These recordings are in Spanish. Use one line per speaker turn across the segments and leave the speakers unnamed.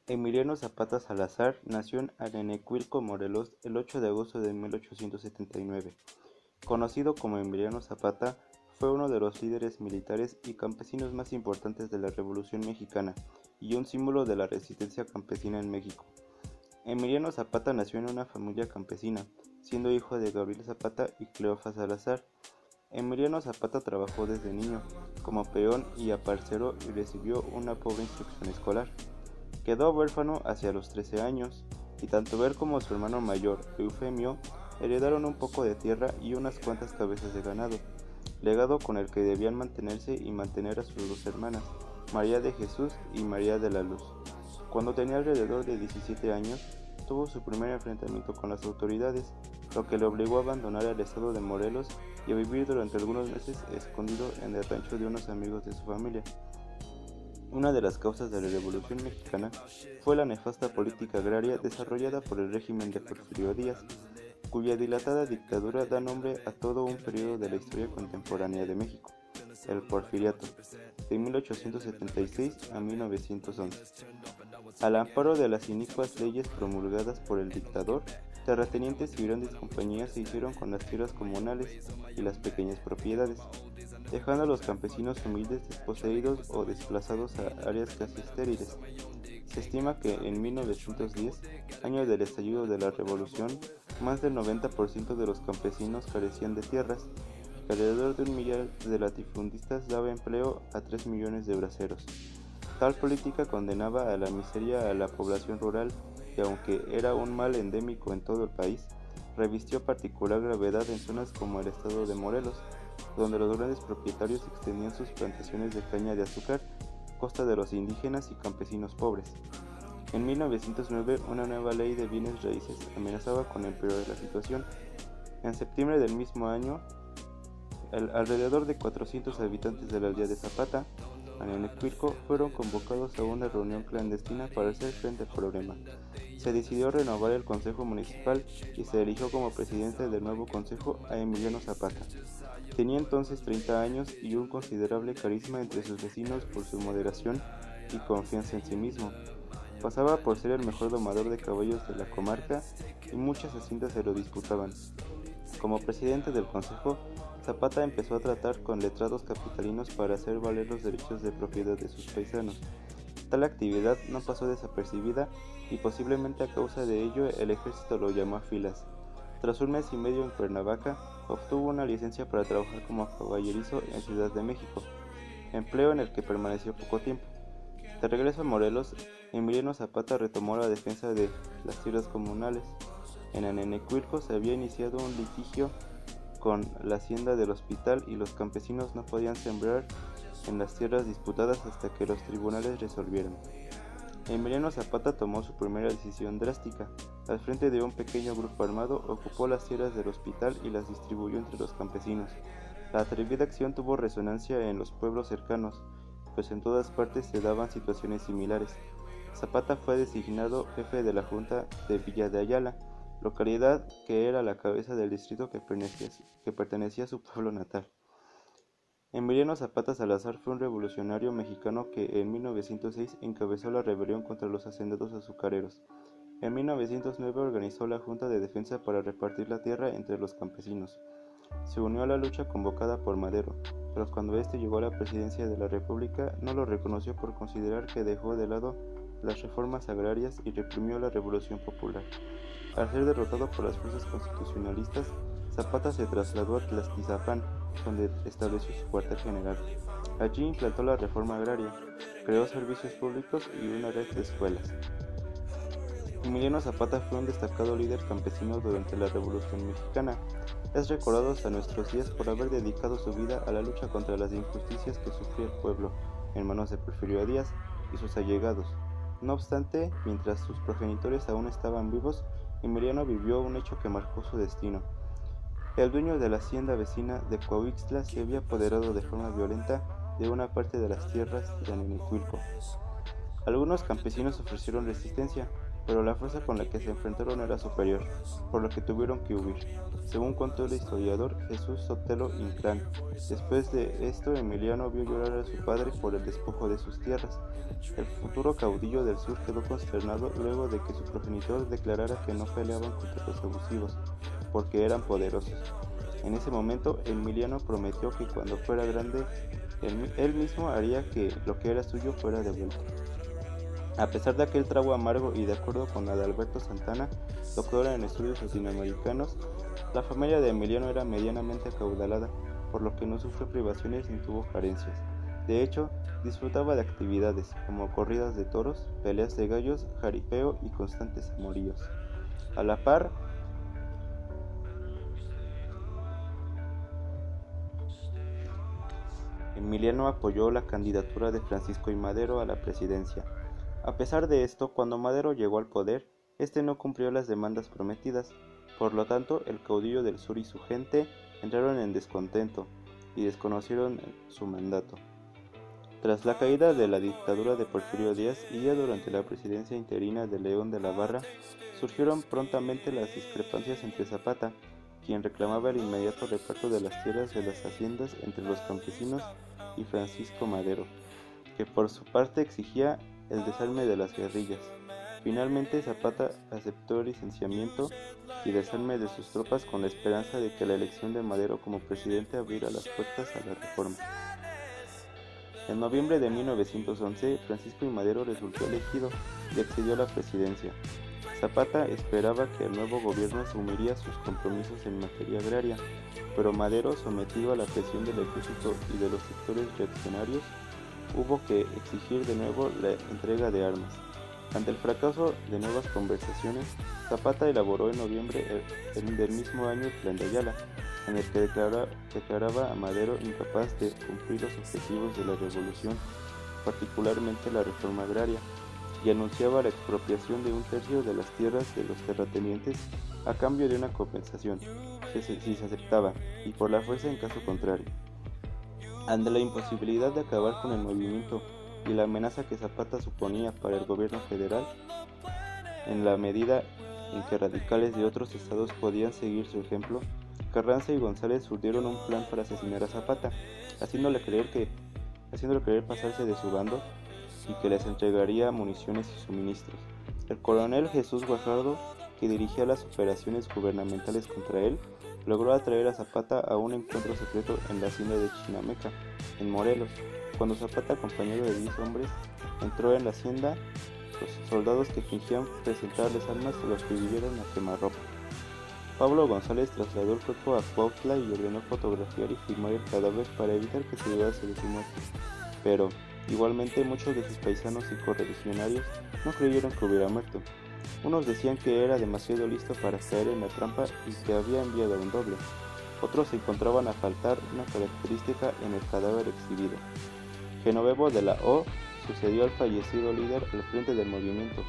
Emiliano Zapata Salazar nació en Anenecuilco, Morelos, el 8 de agosto de 1879. Conocido como Emiliano Zapata, fue uno de los líderes militares y campesinos más importantes de la Revolución Mexicana y un símbolo de la resistencia campesina en México. Emiliano Zapata nació en una familia campesina, siendo hijo de Gabriel Zapata y Cleofa Salazar. Emiliano Zapata trabajó desde niño como peón y aparcero y recibió una pobre instrucción escolar. Quedó huérfano hacia los 13 años, y tanto él como su hermano mayor, Eufemio, heredaron un poco de tierra y unas cuantas cabezas de ganado, legado con el que debían mantenerse y mantener a sus dos hermanas, María de Jesús y María de la Luz. Cuando tenía alrededor de 17 años, tuvo su primer enfrentamiento con las autoridades, lo que le obligó a abandonar el estado de Morelos y a vivir durante algunos meses escondido en el rancho de unos amigos de su familia. Una de las causas de la Revolución Mexicana fue la nefasta política agraria desarrollada por el régimen de Porfirio Díaz, cuya dilatada dictadura da nombre a todo un periodo de la historia contemporánea de México, el Porfiriato, de 1876 a 1911. Al amparo de las inicuas leyes promulgadas por el dictador, terratenientes y grandes compañías se hicieron con las tierras comunales y las pequeñas propiedades, dejando a los campesinos humildes desposeídos o desplazados a áreas casi estériles. Se estima que en 1910, año del estallido de la Revolución, más del 90% de los campesinos carecían de tierras y que alrededor de un millar de latifundistas daba empleo a 3 millones de braceros. Tal política condenaba a la miseria a la población rural y aunque era un mal endémico en todo el país, revistió particular gravedad en zonas como el estado de Morelos, donde los grandes propietarios extendían sus plantaciones de caña de azúcar a costa de los indígenas y campesinos pobres. En 1909, una nueva ley de bienes raíces amenazaba con empeorar la situación. En septiembre del mismo año, alrededor de 400 habitantes de la aldea de Zapata, Anenecuilco, fueron convocados a una reunión clandestina para hacer frente al problema. Se decidió renovar el consejo municipal y se eligió como presidente del nuevo consejo a Emiliano Zapata. Tenía entonces 30 años y un considerable carisma entre sus vecinos por su moderación y confianza en sí mismo. Pasaba por ser el mejor domador de caballos de la comarca y muchas haciendas se lo disputaban. Como presidente del consejo, Zapata empezó a tratar con letrados capitalinos para hacer valer los derechos de propiedad de sus paisanos. Tal actividad no pasó desapercibida y posiblemente a causa de ello el ejército lo llamó a filas. Tras un mes y medio en Cuernavaca, obtuvo una licencia para trabajar como caballerizo en Ciudad de México, empleo en el que permaneció poco tiempo. De regreso a Morelos, Emiliano Zapata retomó la defensa de las tierras comunales. En Anenecuilco se había iniciado un litigio con la hacienda del hospital y los campesinos no podían sembrar en las tierras disputadas hasta que los tribunales resolvieran. Emiliano Zapata tomó su primera decisión drástica. Al frente de un pequeño grupo armado, ocupó las tierras del hospital y las distribuyó entre los campesinos. La atrevida acción tuvo resonancia en los pueblos cercanos, pues en todas partes se daban situaciones similares. Zapata fue designado jefe de la Junta de Villa de Ayala, localidad que era la cabeza del distrito que pertenecía a su pueblo natal. Emiliano Zapata Salazar fue un revolucionario mexicano que en 1906 encabezó la rebelión contra los hacendados azucareros. En 1909 organizó la Junta de Defensa para repartir la tierra entre los campesinos. Se unió a la lucha convocada por Madero, pero cuando éste llegó a la presidencia de la República no lo reconoció por considerar que dejó de lado las reformas agrarias y reprimió la Revolución Popular. Al ser derrotado por las fuerzas constitucionalistas, Zapata se trasladó a Tlaxtizapán, donde estableció su cuartel general. Allí implantó la reforma agraria, creó servicios públicos y una red de escuelas. Emiliano Zapata fue un destacado líder campesino durante la Revolución Mexicana. Es recordado hasta nuestros días por haber dedicado su vida a la lucha contra las injusticias que sufría el pueblo, en manos de Porfirio Díaz y sus allegados. No obstante, mientras sus progenitores aún estaban vivos, Emiliano vivió un hecho que marcó su destino. El dueño de la hacienda vecina de Coahuixtla se había apoderado de forma violenta de una parte de las tierras de Anenecuilco. Algunos campesinos ofrecieron resistencia, pero la fuerza con la que se enfrentaron era superior, por lo que tuvieron que huir. Según contó el historiador Jesús Sotelo Inclán, después de esto Emiliano vio llorar a su padre por el despojo de sus tierras. El futuro caudillo del sur quedó consternado luego de que su progenitor declarara que no peleaban contra los abusivos, porque eran poderosos. En ese momento, Emiliano prometió que cuando fuera grande, él mismo haría que lo que era suyo fuera devuelto. A pesar de aquel trago amargo y de acuerdo con Adalberto Santana, doctor en estudios latinoamericanos, la familia de Emiliano era medianamente acaudalada, por lo que no sufrió privaciones ni tuvo carencias. De hecho, disfrutaba de actividades como corridas de toros, peleas de gallos, jaripeo y constantes amoríos. A la par, Emiliano apoyó la candidatura de Francisco I. Madero a la presidencia. A pesar de esto, cuando Madero llegó al poder, este no cumplió las demandas prometidas. Por lo tanto, el caudillo del sur y su gente entraron en descontento y desconocieron su mandato. Tras la caída de la dictadura de Porfirio Díaz y ya durante la presidencia interina de León de la Barra, surgieron prontamente las discrepancias entre Zapata, quien reclamaba el inmediato reparto de las tierras de las haciendas entre los campesinos, y Francisco Madero, que por su parte exigía el desarme de las guerrillas. Finalmente Zapata aceptó el licenciamiento y desarme de sus tropas con la esperanza de que la elección de Madero como presidente abriera las puertas a la reforma. En noviembre de 1911, Francisco I. Madero resultó elegido y accedió a la presidencia. Zapata esperaba que el nuevo gobierno asumiría sus compromisos en materia agraria, pero Madero, sometido a la presión del ejército y de los sectores reaccionarios, hubo que exigir de nuevo la entrega de armas. Ante el fracaso de nuevas conversaciones, Zapata elaboró en noviembre del mismo año el Plan de Ayala, en el que declaraba a Madero incapaz de cumplir los objetivos de la revolución, particularmente la reforma agraria, y anunciaba la expropiación de un tercio de las tierras de los terratenientes a cambio de una compensación, si se aceptaba, y por la fuerza en caso contrario. Ante la imposibilidad de acabar con el movimiento y la amenaza que Zapata suponía para el gobierno federal, en la medida en que radicales de otros estados podían seguir su ejemplo, Carranza y González urdieron un plan para asesinar a Zapata, haciéndole creer pasarse de su bando y que les entregaría municiones y suministros. El coronel Jesús Guajardo, que dirigía las operaciones gubernamentales contra él, logró atraer a Zapata a un encuentro secreto en la hacienda de Chinameca, en Morelos. Cuando Zapata, acompañado de 10 hombres, entró en la hacienda, los soldados que fingían presentarles armas los dividieron a quemarropa. Pablo González trasladó el cuerpo a Cuautla y ordenó fotografiar y filmar el cadáver para evitar que se dudase de su muerte. Pero, igualmente, muchos de sus paisanos y correligionarios no creyeron que hubiera muerto. Unos decían que era demasiado listo para caer en la trampa y que había enviado a un doble. Otros se encontraban a faltar una característica en el cadáver exhibido. Genovevo de la O sucedió al fallecido líder al frente del movimiento,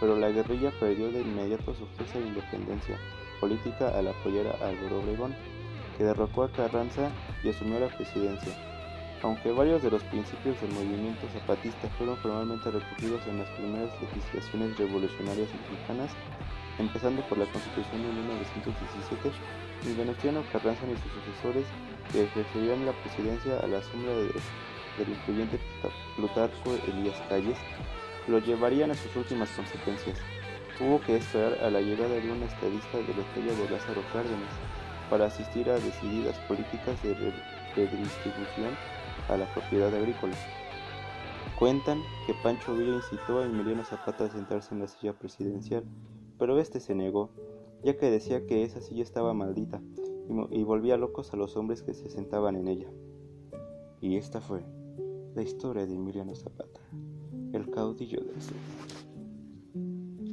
pero la guerrilla perdió de inmediato su fuerza e independencia política al apoyar a Álvaro Obregón, que derrocó a Carranza y asumió la presidencia. Aunque varios de los principios del movimiento zapatista fueron formalmente recogidos en las primeras legislaciones revolucionarias mexicanas, empezando por la Constitución de 1917, ni Venustiano Carranza ni sus sucesores, que ejercerían la presidencia a la sombra del influyente Plutarco Elías Calles, lo llevarían a sus últimas consecuencias. Hubo que esperar a la llegada de un estadista de la talla de Lázaro Cárdenas para asistir a decididas políticas de redistribución a la propiedad agrícola. Cuentan que Pancho Villa incitó a Emiliano Zapata a sentarse en la silla presidencial, pero este se negó, ya que decía que esa silla estaba maldita y volvía locos a los hombres que se sentaban en ella. Y esta fue la historia de Emiliano Zapata, el caudillo del sur.